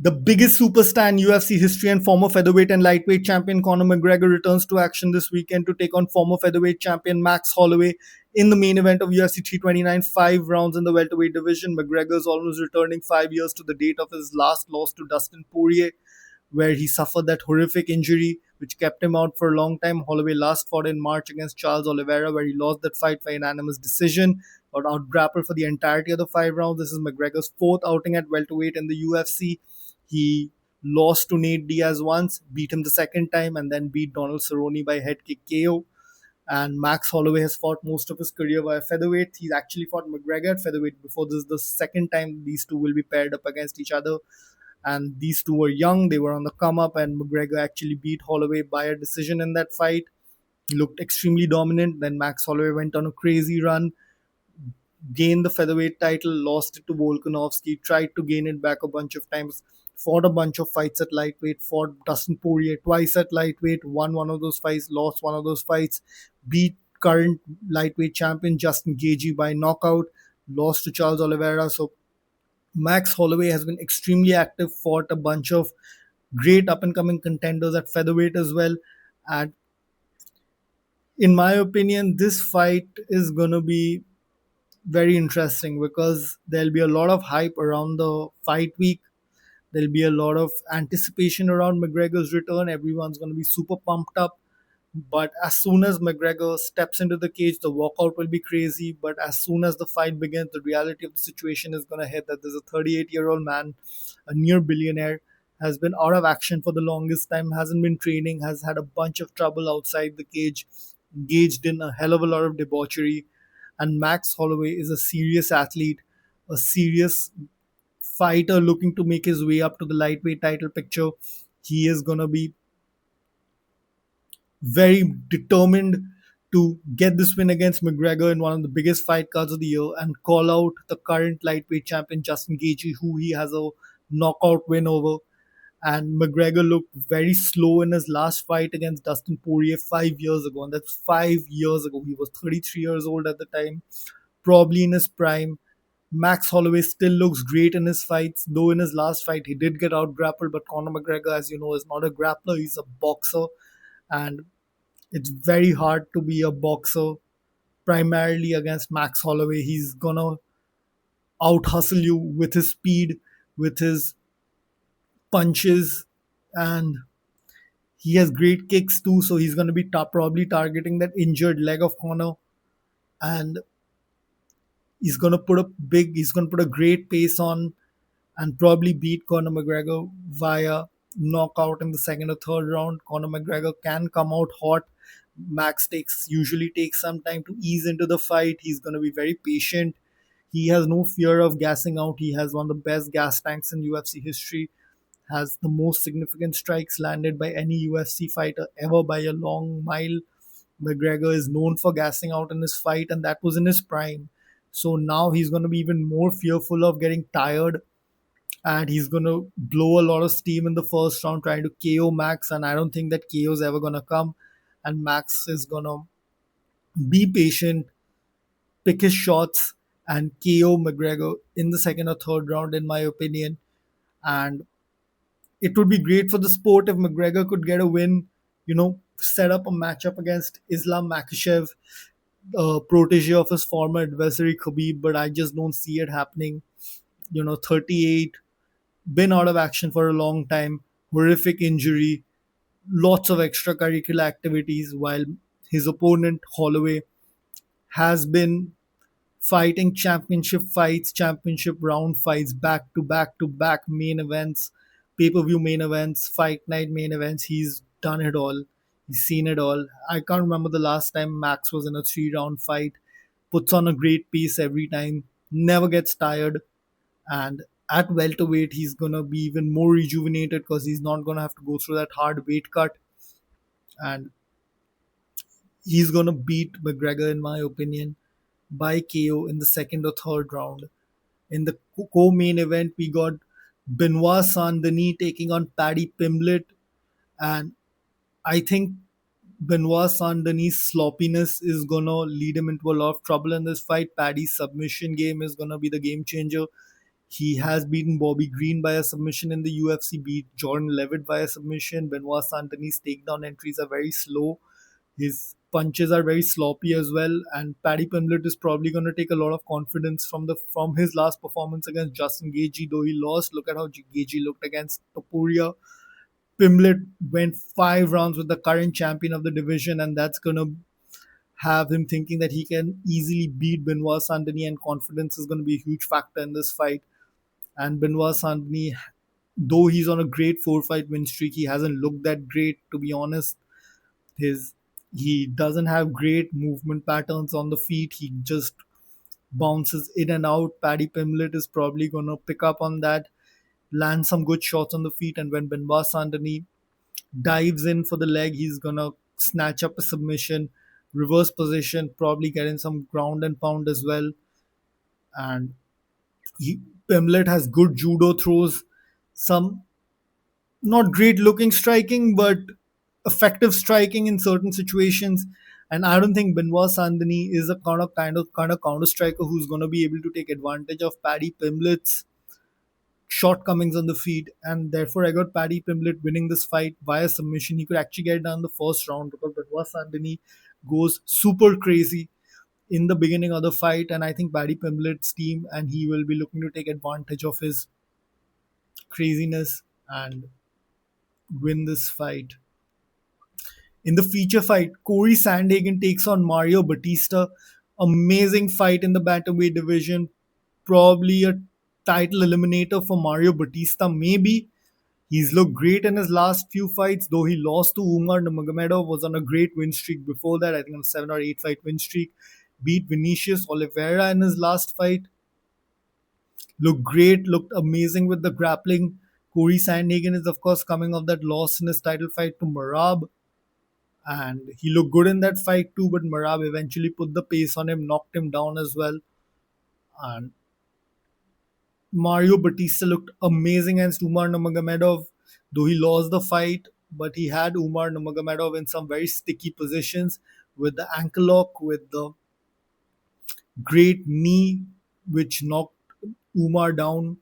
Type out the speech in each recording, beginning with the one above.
The biggest superstar in UFC history and former featherweight and lightweight champion Conor McGregor returns to action this weekend to take on former featherweight champion Max Holloway in the main event of UFC 329, 5 rounds in the welterweight division. McGregor is almost returning 5 years to the date of his last loss to Dustin Poirier, where he suffered that horrific injury which kept him out for a long time. Holloway last fought in March against Charles Oliveira, where he lost that fight by unanimous decision, got out grappled for the entirety of the 5 rounds. This is McGregor's fourth outing at welterweight in the UFC. He lost to Nate Diaz once, beat him the second time, and then beat Donald Cerrone by head kick KO. And Max Holloway has fought most of his career via featherweight. He's actually fought McGregor at featherweight before. This is the second time these two will be paired up against each other. And these two were young, they were on the come up, and McGregor actually beat Holloway by a decision in that fight. He looked extremely dominant. Then Max Holloway went on a crazy run, gained the featherweight title, lost it to Volkanovski, tried to gain it back a bunch of times, fought a bunch of fights at lightweight, fought Dustin Poirier twice at lightweight, won one of those fights, lost one of those fights, beat current lightweight champion Justin Gaethje by knockout, lost to Charles Oliveira. So Max Holloway has been extremely active, fought a bunch of great up and coming contenders at featherweight as well. And in my opinion, this fight is going to be very interesting because there'll be a lot of hype around the fight week. There'll be a lot of anticipation around McGregor's return. Everyone's going to be super pumped up. But as soon as McGregor steps into the cage, the walkout will be crazy. But as soon as the fight begins, the reality of the situation is going to hit that there's a 38-year-old man, a near billionaire, has been out of action for the longest time, hasn't been training, has had a bunch of trouble outside the cage, engaged in a hell of a lot of debauchery. And Max Holloway is a serious athlete, a serious fighter looking to make his way up to the lightweight title picture. He is going to be very determined to get this win against McGregor in one of the biggest fight cards of the year and call out the current lightweight champion Justin Gaethje, who he has a knockout win over. And McGregor looked very slow in his last fight against Dustin Poirier 5 years ago, and that's 5 years ago. He was 33 years old at the time, probably in his prime. Max Holloway still looks great in his fights, though in his last fight he did get out grappled. But Conor McGregor, as you know, is not a grappler, he's a boxer. And it's very hard to be a boxer primarily against Max Holloway. He's gonna out hustle you with his speed, with his punches, and he has great kicks too. So he's gonna be probably targeting that injured leg of Conor, and he's gonna put a great pace on and probably beat Conor McGregor via knockout in the second or third round. Conor McGregor can come out hot. Max usually takes some time to ease into the fight. He's going to be very patient. He has no fear of gassing out. He has one of the best gas tanks in UFC history. Has the most significant strikes landed by any UFC fighter ever by a long mile. McGregor is known for gassing out in his fight, and that was in his prime. So now he's going to be even more fearful of getting tired, and he's going to blow a lot of steam in the first round trying to KO Max, and I don't think that KO is ever going to come. And Max is going to be patient, pick his shots, and KO McGregor in the second or third round, in my opinion. And it would be great for the sport if McGregor could get a win, set up a matchup against Islam Makhachev, protege of his former adversary Khabib, but I just don't see it happening. 38, been out of action for a long time, horrific injury, lots of extracurricular activities, while his opponent Holloway has been fighting championship fights, championship round fights, back to back to back main events, pay-per-view main events, fight night main events. He's done it all. He's seen it all. I can't remember the last time Max was in a 3-round fight. Puts on a great pace every time, never gets tired, and at welterweight he's gonna be even more rejuvenated because he's not gonna have to go through that hard weight cut, and he's gonna beat McGregor, in my opinion, by KO in the second or third round. In the co-main event, we got Benoit Saint-Denis taking on Paddy Pimblett, and I think Benoit Saint-Denis' sloppiness is gonna lead him into a lot of trouble in this fight. Paddy's submission game is gonna be the game changer. He has beaten Bobby Green by a submission in the UFC, beat Jordan Levitt by a submission. Benoit Santini's takedown entries are very slow. His punches are very sloppy as well. And Paddy Pimblett is probably going to take a lot of confidence from his last performance against Justin Gaethje, though he lost. Look at how Gaethje looked against Topuria. Pimblett went 5 rounds with the current champion of the division, and that's going to have him thinking that he can easily beat Benoit Santini, and confidence is going to be a huge factor in this fight. And Benoit Santini, though he's on a great 4 fight win streak, he hasn't looked that great, to be honest. His He doesn't have great movement patterns on the feet. He just bounces in and out. Paddy Pimblett is probably gonna pick up on that, land some good shots on the feet, and when Benoit Santini dives in for the leg, he's gonna snatch up a submission, reverse position, probably get in some ground and pound as well. And he, Pimblett has good judo throws, some not great looking striking, but effective striking in certain situations. And I don't think Benoit Sandini is a kind of counter striker who's going to be able to take advantage of Paddy Pimblett's shortcomings on the feet. And therefore, I got Paddy Pimblett winning this fight via submission. He could actually get it done the first round because Benoit Sandini goes super crazy in the beginning of the fight. And I think Paddy Pimblett's team and he will be looking to take advantage of his craziness and win this fight. In the feature fight, Corey Sandhagen takes on Mario Batista. Amazing fight in the bantamweight division. Probably a title eliminator for Mario Batista. Maybe he's looked great in his last few fights, though he lost to Umar Nurmagomedov. Was on a great win streak before that. I think on a 7 or 8 fight win streak. Beat Vinicius Oliveira in his last fight. Looked great. Looked amazing with the grappling. Corey Sandhagen is of course coming off that loss in his title fight to Marab, and he looked good in that fight too, but Marab eventually put the pace on him, knocked him down as well. And Mario Batista looked amazing against Umar Nurmagomedov, though he lost the fight, but he had Umar Nurmagomedov in some very sticky positions with the ankle lock, with the great knee, which knocked Umar down.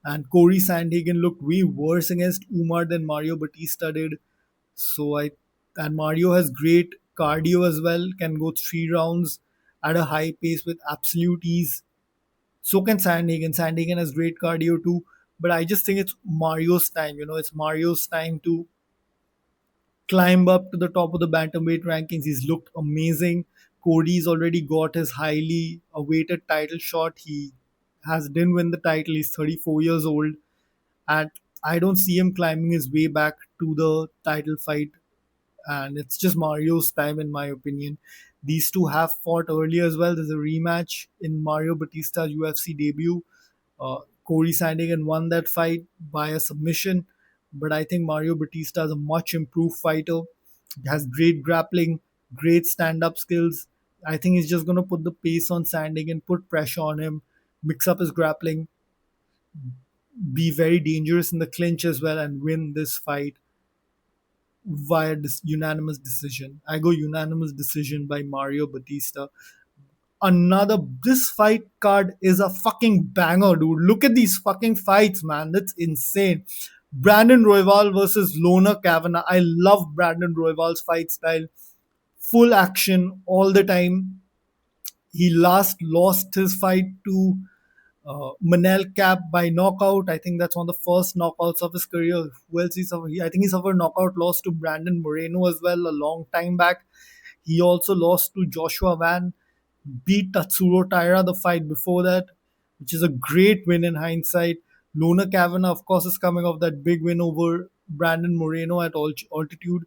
And Corey Sandhagen looked way worse against Umar than Mario Batista did. So I and Mario has great cardio as well, can go 3 rounds at a high pace with absolute ease. So can Sandhagen. Sandhagen has great cardio too. But I just think it's Mario's time. It's Mario's time to climb up to the top of the bantamweight rankings. He's looked amazing. Cody's already got his highly awaited title shot. He has didn't win the title. He's 34 years old, and I don't see him climbing his way back to the title fight. And it's just Mario's time, in my opinion. These two have fought earlier as well. There's a rematch in Mario Batista's UFC debut. Corey Sandhagen won that fight by a submission, but I think Mario Batista is a much improved fighter. He has great grappling, great stand-up skills. I think he's just going to put the pace on Sandhagen, put pressure on him, mix up his grappling, be very dangerous in the clinch as well, and win this fight via this unanimous decision. I go unanimous decision by Mario Batista. This fight card is a fucking banger, dude. Look at these fucking fights, man. That's insane. Brandon Royval versus Lona Kavanagh. I love Brandon Royval's fight style. Full action all the time. He last lost his fight to Manel Cap by knockout. I think that's one of the first knockouts of his career. Who else he suffered? I think he suffered knockout loss to Brandon Moreno as well a long time back. He also lost to Joshua Van, beat Tatsuro Taira the fight before that, which is a great win in hindsight. Lona Kavanagh, of course, is coming off that big win over Brandon Moreno at altitude.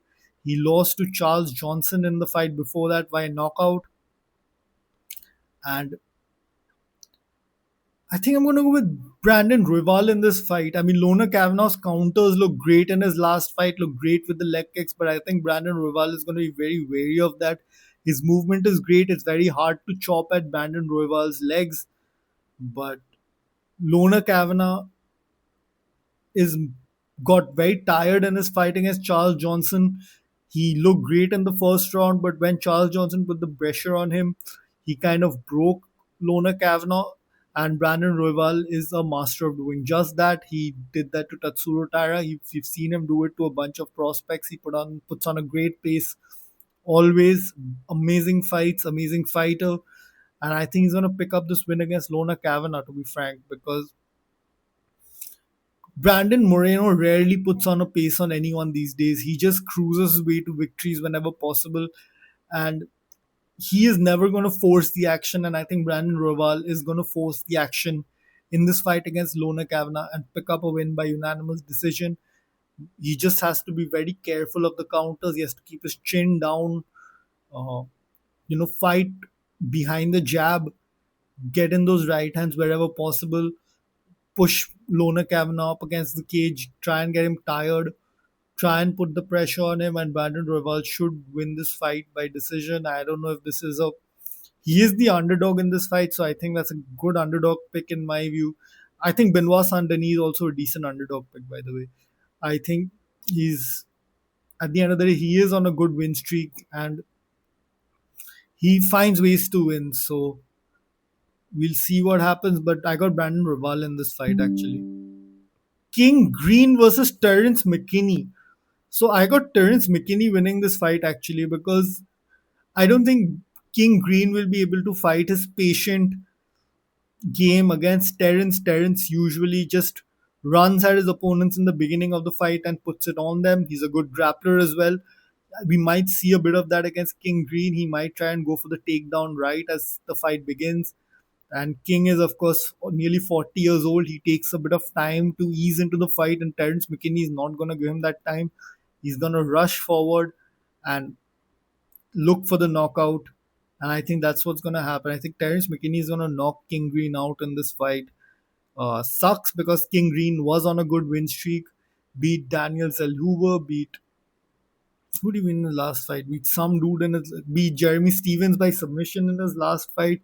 He lost to Charles Johnson in the fight before that via knockout. And I think I'm going to go with Brandon Royval in this fight. I mean, Lona Kavanagh's counters look great in his last fight, look great with the leg kicks, but I think Brandon Royval is going to be very wary of that. His movement is great. It's very hard to chop at Brandon Royval's legs, but Lona Kavanagh is got very tired in his fight against Charles Johnson. He looked great in the first round, but when Charles Johnson put the pressure on him, he kind of broke Lona Kavanagh. And Brandon Royval is a master of doing just that. He did that to Tatsuro Taira. We've seen him do it to a bunch of prospects. He puts on a great pace. Always amazing fights, amazing fighter. And I think he's going to pick up this win against Lona Kavanagh, to be frank, because Brandon Moreno rarely puts on a pace on anyone these days. He just cruises his way to victories whenever possible. And he is never going to force the action. And I think Brandon Royval is going to force the action in this fight against Lona Kavanagh and pick up a win by unanimous decision. He just has to be very careful of the counters. He has to keep his chin down, uh, fight behind the jab, get in those right hands wherever possible, push Lona Kavanagh up against the cage, try and get him tired, try and put the pressure on him, and Brandon Royval should win this fight by decision. I don't know if this is a he is the underdog in this fight, so I think that's a good underdog pick in my view. I think Benoit Saint Denis is also a decent underdog pick, by the way. I think he's at the end of the day he is on a good win streak and he finds ways to win. So we'll see what happens. But I got Brandon Royval in this fight actually. King Green versus Terence McKinney. So I got Terence McKinney winning this fight actually because I don't think King Green will be able to fight his patient game against Terence. Terence usually just runs at his opponents in the beginning of the fight and puts it on them. He's a good grappler as well. We might see a bit of that against King Green. He might try and go for the takedown right as the fight begins. And King is, of course, nearly 40 years old. He takes a bit of time to ease into the fight, and Terence McKinney is not going to give him that time. He's going to rush forward and look for the knockout. And I think that's what's going to happen. I think Terence McKinney is going to knock King Green out in this fight. Sucks because King Green was on a good win streak, beat Daniel Zellhuber, beat who did he win in the last fight? Beat some dude in his beat Jeremy Stevens by submission in his last fight,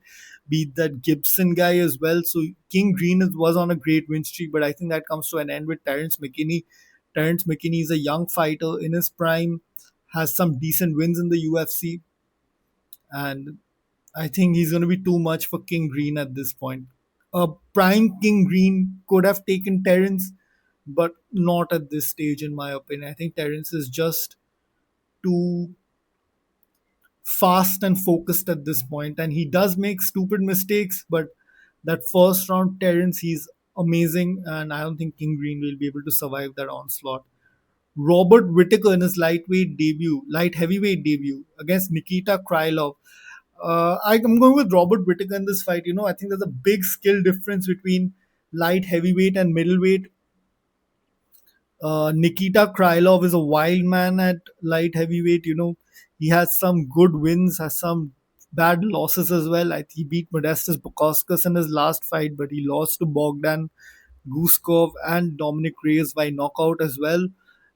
beat that Gibson guy as well. So King Green was on a great win streak, but I think that comes to an end with Terence McKinney. Terence McKinney is a young fighter in his prime, has some decent wins in the UFC, and I think he's going to be too much for King Green at this point. A prime King Green could have taken Terence, but not at this stage, in my opinion. I think Terence is just too fast and focused at this point, and he does make stupid mistakes. But that first round Terence, he's amazing, and I don't think King Green will be able to survive that onslaught. Robert Whittaker in his light heavyweight debut against Nikita Krylov. I'm going with Robert Whittaker in this fight. I think there's a big skill difference between light heavyweight and middleweight. Nikita Krylov is a wild man at light heavyweight. He has some good wins, has some bad losses as well. He beat Modestas Bukauskas in his last fight, but he lost to Bogdan Guskov and Dominic Reyes by knockout as well.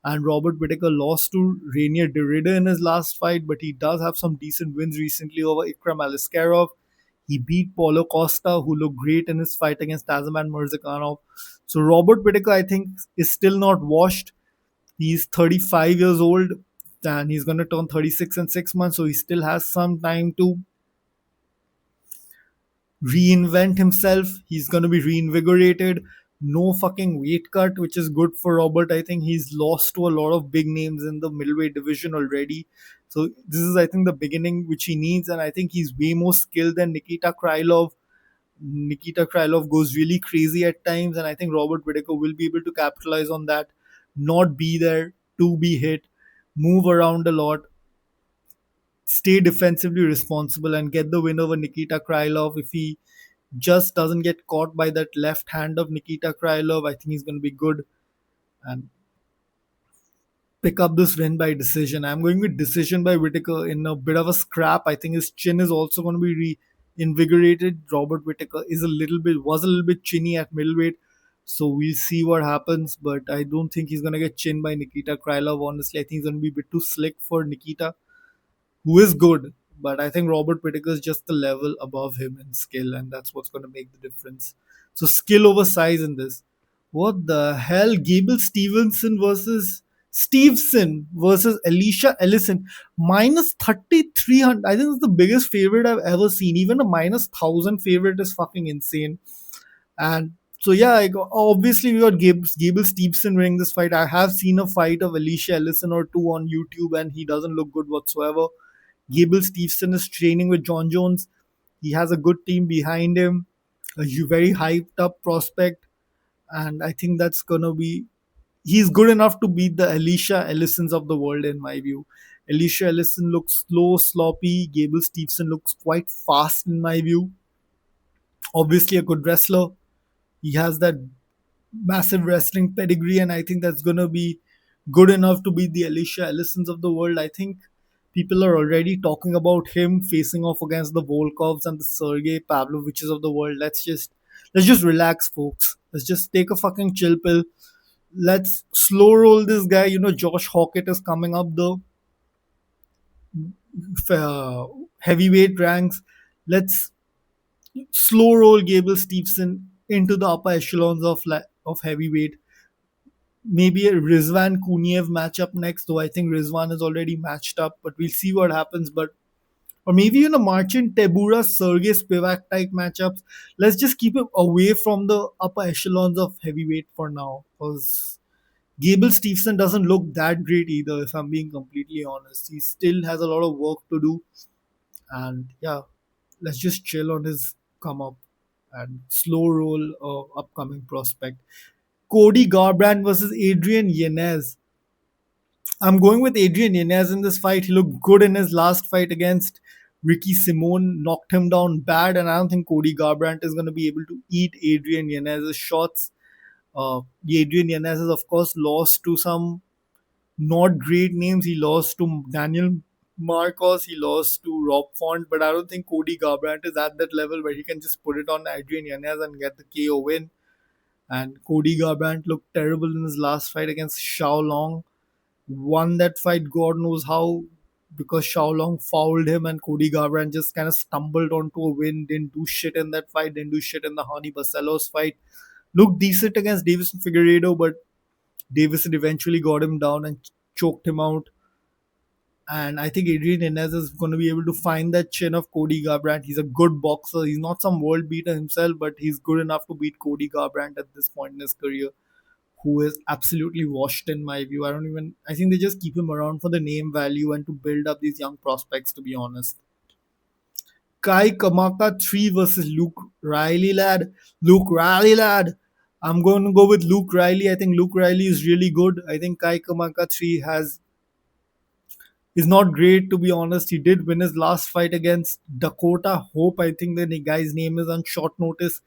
And Robert Whittaker lost to Rainier Derrida in his last fight, but he does have some decent wins recently over Ikram Aliskerov. He beat Paulo Costa, who looked great in his fight against Tazaman Mirzakhanov. So Robert Whittaker, I think, is still not washed. He's 35 years old and he's going to turn 36 in 6 months. So he still has some time to reinvent himself. He's going to be reinvigorated. No fucking weight cut, which is good for Robert. I think he's lost to a lot of big names in the middleweight division already. So this is, I think, the beginning which he needs. And I think he's way more skilled than Nikita Krylov. Nikita Krylov goes really crazy at times, and I think Robert Whittaker will be able to capitalize on that, not be there to be hit, move around a lot, stay defensively responsible, and get the win over Nikita Krylov. If he just doesn't get caught by that left hand of Nikita Krylov, I think he's going to be good and pick up this win by decision. I'm going with decision by Whittaker in a bit of a scrap. I think his chin is also going to be reinvigorated. Robert Whittaker was a little bit chinny at middleweight, so we'll see what happens. But I don't think he's going to get chinned by Nikita Krylov. Honestly, I think he's going to be a bit too slick for Nikita, who is good. But I think Robert Whittaker is just the level above him in skill, and that's what's going to make the difference. So skill over size in this. What the hell? Gable Stevenson versus Alicia Ellison. Minus 3,300. I think it's the biggest favorite I've ever seen. Even a minus 1,000 favorite is fucking insane. And so yeah, obviously we got Gable Stevenson winning this fight. I have seen a fight of Alicia Ellison or two on YouTube, and he doesn't look good whatsoever. Gable Stevenson is training with John Jones. He has a good team behind him, a very hyped up prospect, and I think that's gonna be. He's good enough to beat the Alicia Ellisons of the world, in my view. Alicia Ellison looks slow, sloppy. Gable Stevenson looks quite fast, in my view. Obviously, a good wrestler. He has that massive wrestling pedigree, and I think that's gonna be good enough to beat the Alicia Ellisons of the world. I think people are already talking about him facing off against the Volkovs and the Sergey Pavloviches of the world. Let's just relax, folks. Let's just take a fucking chill pill. Let's slow roll this guy. Josh Hockett is coming up the uh, heavyweight ranks. Let's slow roll Gable Stevenson into the upper echelons of heavyweight. Maybe a Rizwan Kuniev matchup next, though I think Rizwan is already matched up, but we'll see what happens. But or maybe even a Marcin Tebura Sergey Spivak type matchups. Let's just keep him away from the upper echelons of heavyweight for now, because Gable Stevenson doesn't look that great either. If I'm being completely honest, he still has a lot of work to do, and yeah, let's just chill on his come up and slow roll upcoming prospect. Cody Garbrandt versus Adrian Yanez. I'm going with Adrian Yanez in this fight. He looked good in his last fight against Ricky Simone, knocked him down bad, and I don't think Cody Garbrandt is going to be able to eat Adrian Yanez's shots. Adrian Yanez has, of course, lost to some not great names. He lost to Daniel Marcos, he lost to Rob Font, but I don't think Cody Garbrandt is at that level where he can just put it on Adrian Yanez and get the KO win. And Cody Garbrandt looked terrible in his last fight against Xiao Long. Won that fight, God knows how, because Xiao Long fouled him and Cody Garbrandt just kind of stumbled onto a win. Didn't do shit in that fight, didn't do shit in the Hani Barcelos fight. Looked decent against Davison Figueiredo, but Davison eventually got him down and choked him out. And I think Adrian Yanez is going to be able to find that chin of Cody Garbrandt. He's a good boxer. He's not some world beater himself, but he's good enough to beat Cody Garbrandt at this point in his career, who is absolutely washed in my view. I think they just keep him around for the name value and to build up these young prospects, to be honest. Kai Kamaka 3 versus Luke Riley, lad. Luke Riley, lad. I'm going to go with Luke Riley. I think Luke Riley is really good. I think Kai Kamaka 3 is not great, to be honest. He did win his last fight against Dakota Hope. I think the guy's name is on short notice,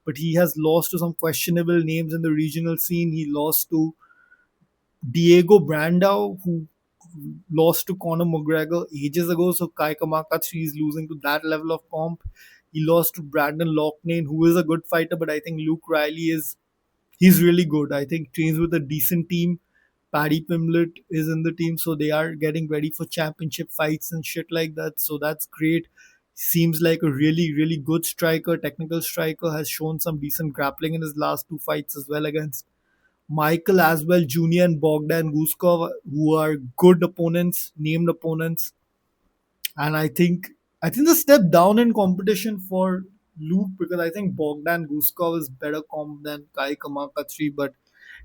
but he has lost to some questionable names in the regional scene. He lost to Diego Brandao, who lost to Conor McGregor ages ago. So Kai Kamaka 3 is losing to that level of comp. He lost to Brandon Loughnane, who is a good fighter, but I think Luke Riley he's really good. I think trains with a decent team. Paddy Pimblett is in the team, so they are getting ready for championship fights and shit like that. So that's great. Seems like a really, really good striker, technical striker, has shown some decent grappling in his last two fights as well against Michael Aswell Jr. and Bogdan Guskov, who are good opponents, named opponents. And I think the step down in competition for Luke, because I think Bogdan Guskov is better comp than Kai Kamaka 3, but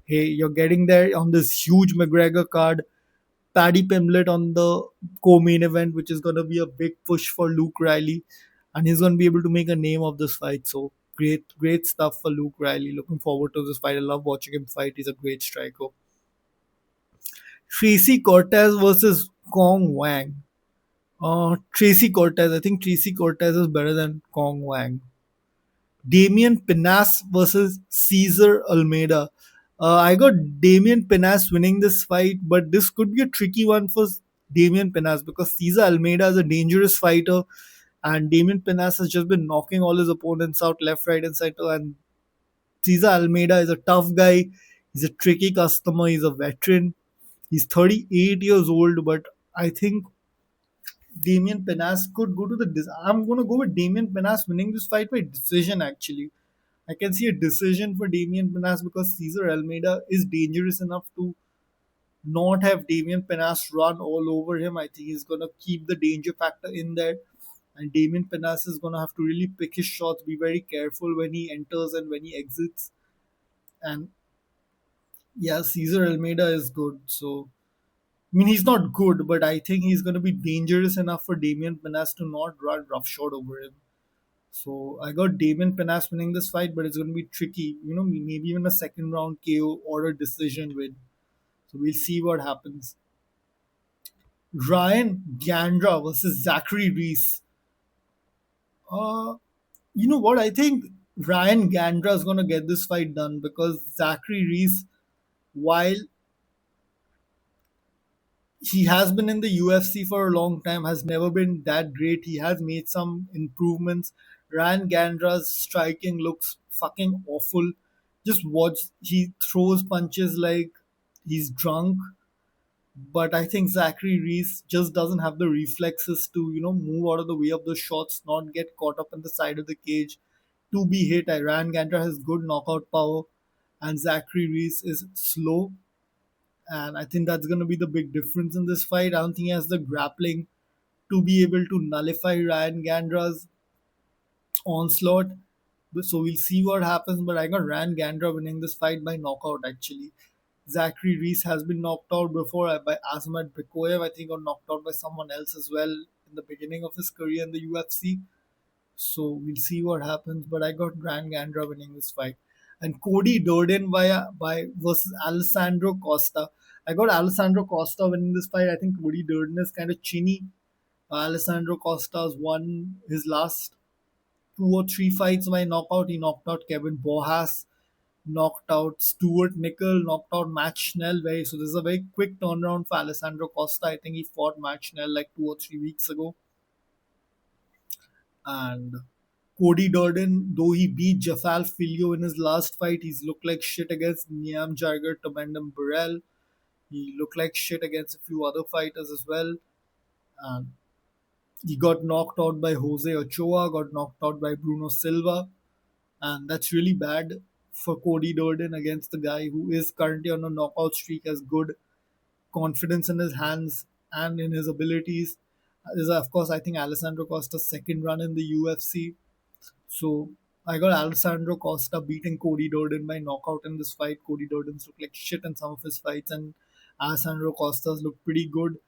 hey, you're getting there on this huge McGregor card. Paddy Pimblett on the co-main event, which is going to be a big push for Luke Riley, and he's going to be able to make a name of this fight. So great, great stuff for Luke Riley. Looking forward to this fight. I love watching him fight. He's a great striker. Tracy Cortez versus Kong Wang. Tracy Cortez. I think Tracy Cortez is better than Kong Wang. Damian Pinas versus Caesar Almeida. I got Damian Pinas winning this fight, but this could be a tricky one for Damian Pinas because Caesar Almeida is a dangerous fighter, and Damian Pinas has just been knocking all his opponents out left, right, and center. And Caesar Almeida is a tough guy. He's a tricky customer. He's a veteran. He's 38 years old, but I think Damian Pinas could go to the. I'm going to go with Damian Pinas winning this fight by decision, actually. I can see a decision for Damian Pinas because Cesar Almeida is dangerous enough to not have Damian Pinas run all over him. I think he's going to keep the danger factor in there. And Damien Penas is gonna have to really pick his shots, be very careful when he enters and when he exits. And yeah, Cesar Almeida is good. So I mean, he's not good, but I think he's going to be dangerous enough for Damien Penas to not run roughshod over him. So I got Damien Penas winning this fight, but it's going to be tricky. You know, maybe even a second round KO or a decision win. So we'll see what happens. Ryan Gandra versus Zachary Reese. Uh, you know what? I think Ryan Gandra is going to get this fight done because Zachary Reese, while he has been in the UFC for a long time, has never been that great. He has made some improvements. Ryan Gandra's striking looks fucking awful. Just watch, he throws punches like he's drunk. But I think Zachary Reese just doesn't have the reflexes to, move out of the way of the shots, not get caught up in the side of the cage to be hit. Ryan Gandra has good knockout power, and Zachary Reese is slow, and I think that's going to be the big difference in this fight. I don't think he has the grappling to be able to nullify Ryan Gandra's onslaught. So we'll see what happens. But I got Ryan Gandra winning this fight by knockout actually. Zachary Reese has been knocked out before by Azamat Bikoyev. I think got knocked out by someone else as well in the beginning of his career in the UFC. So we'll see what happens. But I got Ryan Gandra winning this fight. And Cody Durden by versus Alessandro Costa. I got Alessandro Costa winning this fight. I think Cody Durden is kind of chinny. Alessandro Costa's won his last two or three fights by knockout. He knocked out Kevin Bohas, knocked out Stuart Nickel, knocked out Matt Schnell. So this is a very quick turnaround for Alessandro Costa. I think he fought Matt Schnell like 2 or 3 weeks ago. And Cody Durden, though he beat Jafal Filio in his last fight, he's looked like shit against Niam Jager, Tamandem Burrell. He looked like shit against a few other fighters as well. And he got knocked out by Jose Ochoa, got knocked out by Bruno Silva. And that's really bad for Cody Durden against the guy who is currently on a knockout streak, has good confidence in his hands and in his abilities. This is, of course, I think Alessandro Costa's second run in the UFC. So I got Alessandro Costa beating Cody Durden by knockout in this fight. Cody Durden's looked like shit in some of his fights, and Alessandro Costa's looked pretty good.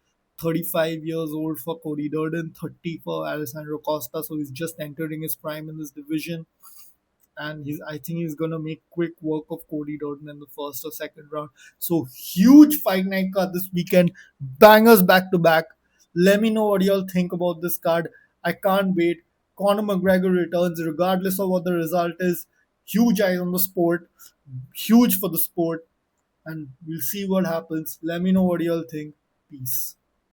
35 years old for Cody Durden, 30 for Alessandro Costa, so he's just entering his prime in this division. And I think he's gonna make quick work of Cody Durden in the first or second round. So huge fight night card this weekend, bangers back to back. Let me know what y'all think about this card. I can't wait. Conor McGregor returns regardless of what the result is. Huge eyes on the sport, huge for the sport, and we'll see what happens. Let me know what y'all think. Peace.